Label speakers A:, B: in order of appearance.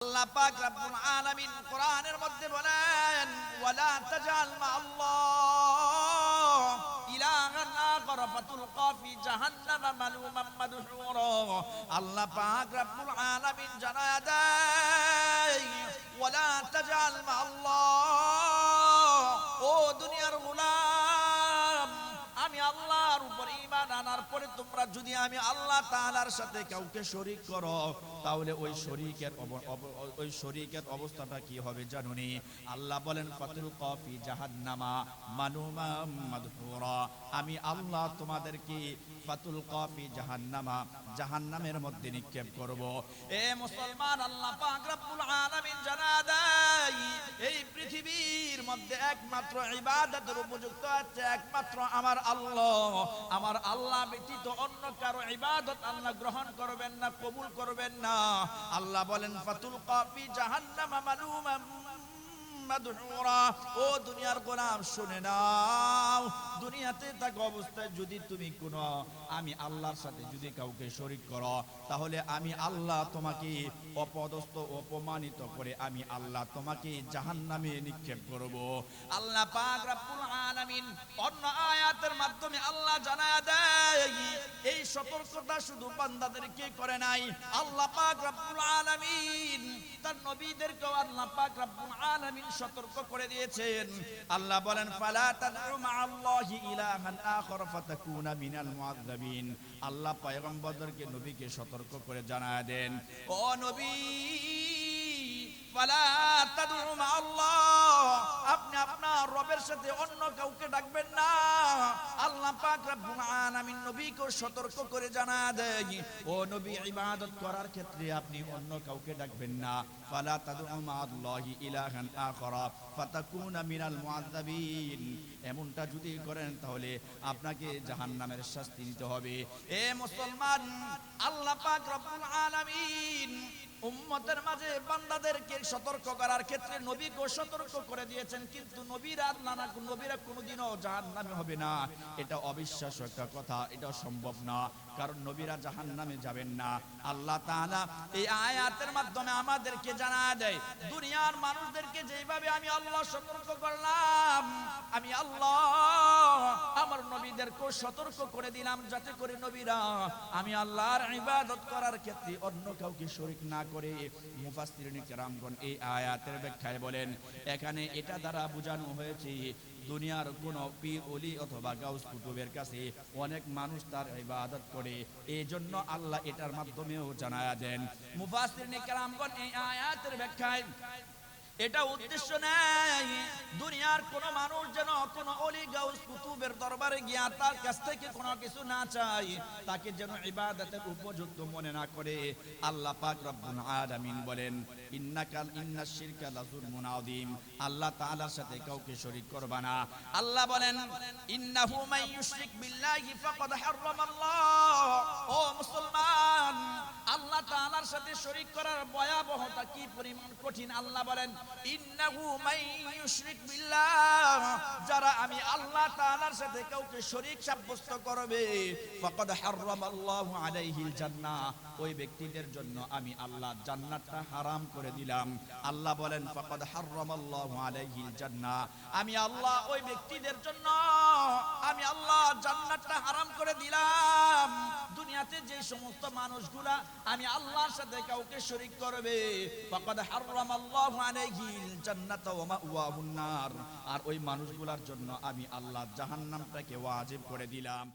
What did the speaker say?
A: আল্লাহ পাক রব্বুল আলামিন কোরআনের মধ্যে বলেন ওয়ালা তাজাল মা আল্লাহ ইলাহান আখর ফাতুলকা ফি জাহান্নাম মালুমান মাদহুরা। আল্লাহ পাক রব্বুল আলামিন জানায়া দেয় ওয়ালা তাজাল মা আল্লাহ, ও দুনিয়ার গোলাম, আমি আল্লাহর উপর ঈমান আনার পরে তোমরা যদি আমি আল্লাহ তাআলার সাথে কাউকে শরীক করো, তাহলে ওই শরীকের অবস্থাটা কি হবে জানুনি? আল্লাহ বলেন ফাতুলকা ফি জাহান্নামা মালুমান মাদহুরা। আমি আল্লাহ তোমাদেরকে ফাতুলকা ফি জাহান্নামা, জাহান্নামের মধ্যে নিক্ষেপ করব। এ মুসলমান, আল্লাহ পাক রব্বুল আলামিন জানা দেয় এই পৃথিবীর মধ্যে একমাত্র ইবাদতের উপযুক্ত আছে একমাত্র আমার আল্লাহ। আমার আল্লাহ ব্যতীত অন্য কারো ইবাদত আল্লাহ গ্রহণ করবেন না, কবুল করবেন না। আল্লাহ বলেন ফাতুলকা ফি জাহান্নাম মালুমান মাদহুরা। ও দুনিয়ার গোলাম, শুনে নাও, দুনিয়াতে থাকা অবস্থায় যদি তুমি কোনো আমি আল্লাহর সাথে যদি কাউকে শরীক করো, তাহলে আমি আল্লাহ তোমাকে অপদস্থ অপমানিত করে আমি আল্লাহ তোমাকে জাহান্নামে নিক্ষেপ করব। আল্লাহ পাক রব্বুল আলামিন অন্য আয়াতের মাধ্যমে আল্লাহ জানায়া দেয় এই সতর্কতা শুধু বান্দাদেরকে করে নাই, আল্লাহ পাক রব্বুল আলামিন তার নবীদেরকেও আল্লাহ পাক রব্বুল আলামিন সতর্ক করে দিয়েছেন। আল্লাহ বলেন ফালা তাদউ মাআল্লাহি ইলাহান আখর ফাতাকুনা মিনাল মুআযযাবিন। আল্লাহ পয়গম্বরদেরকে নবীকে সতর্ক করে জানায় দেন, ও নবী, ফালা তাদউ মাআল্লাহ, আপনি আপনার রবের সাথে অন্য কাউকে ডাকবেন না। আল্লাহ পাক রব্বুল আলামিন নবীকে সতর্ক করে জানায় দেয়, ও নবী, ইবাদত করার ক্ষেত্রে আপনি অন্য কাউকে ডাকবেন না। ফালা তাদউ মাআল্লাহি ইলাহান আখর ফাতাকুনা মিনাল মুআযযাবিন। এমনটা যদি করেন তাহলে আপনাকে জাহান্নামের শাস্তি নিতে হবে। এ মুসলমান, আল্লাহ পাক রব্বুল আলামিন উম্মতের মাঝে বান্দাদেরকে সতর্ক করার ক্ষেত্রে নবীকে সতর্ক করে দিয়েছেন, কিন্তু নবীরা কোনোদিনও জাহান্নামে হবে না, এটা অবিশ্বাস্য একটা কথা, এটা সম্ভব না, কারণ নবীরা জাহান্নামে যাবেন না। আল্লাহ তাআলা এই আয়াতের মাধ্যমে আমাদেরকে জানায় দেয় দুনিয়ার মানুষদেরকে যেভাবে আমি আল্লাহ সতর্ক করলাম, আমি আল্লাহ আমার নবীদেরকে সতর্ক করে দিলাম, যাতে করে নবীরা আমি আল্লাহর ইবাদত করার ক্ষেত্রে অন্য কাউকে শরীক না করে। মুফাসসিরিন কেরামগণ এই আয়াতের ব্যাখ্যায় বলেন, এখানে এটা দ্বারা বোঝানো হয়েছে দুনিয়ার কোন পীর ওলি অথবা গাউস কুতুবের কাছে অনেক মানুষ তার ইবাদত করে, এই জন্য আল্লাহ এটার মাধ্যমেও জানায়া দেন। মুফাসসিরিন কেরামগণ এই আয়াতের ব্যাখ্যায় এটা উদ্দেশ্য নেই দুনিয়ার কোন মানুষ যেন কোন ওলি গাউস কুতুবের দরবারে গিয়া তার কাছ থেকে কোনো কিছু না চায়, তাকে যেন ইবাদতের উপযুক্ত মনে না করে। আল্লাহ পাক রব্বুল আলামিন বলেন ইন্নাশ শিরকা লাযুলমুন আযীম। আল্লাহ তাআলার সাথে কাউকে শরীক করবা না। আল্লাহ বলেন ইন্নাহু মান ইউশরিক বিল্লাহি ফাকাদ হারামাল্লাহ। ও মুসলমান, আল্লাহ তাআলার সাথে শরীক করার ভয়াবহতা কি পরিমাণ কঠিন। আল্লাহ বলেন ইন্নাহু মান ইউশরিক বিল্লাহ, যারা আমি আল্লাহ তাআলার সাথে কাউকে শরীক সাব্যস্ত করবে, ফাকাদ হারামাল্লাহু আলাইহিল জান্নাহ, ওই ব্যক্তিদের জন্য আমি আল্লাহ জান্নাতটা হারাম করে দিলাম। আল্লাহ বলেন ফাকাদ হারামাল্লাহু আলাইহিল জান্নাহ, আমি আল্লাহ ওই ব্যক্তিদের জন্য আমি আল্লাহ জান্নাতটা হারাম করে দিলাম। দুনিয়াতে যে সমস্ত মানুষগুলা আমি আল্লাহর সাথে কাউকে শরীক করবে, ফাকাদ হারামাল্লাহু আলাইহিল জান্নাতা ওয়া মাওয়াহুন নার, আর ওই মানুষগুলার জন্য আমি আল্লাহ জাহান্নামটাকে ওয়াজিব করে দিলাম।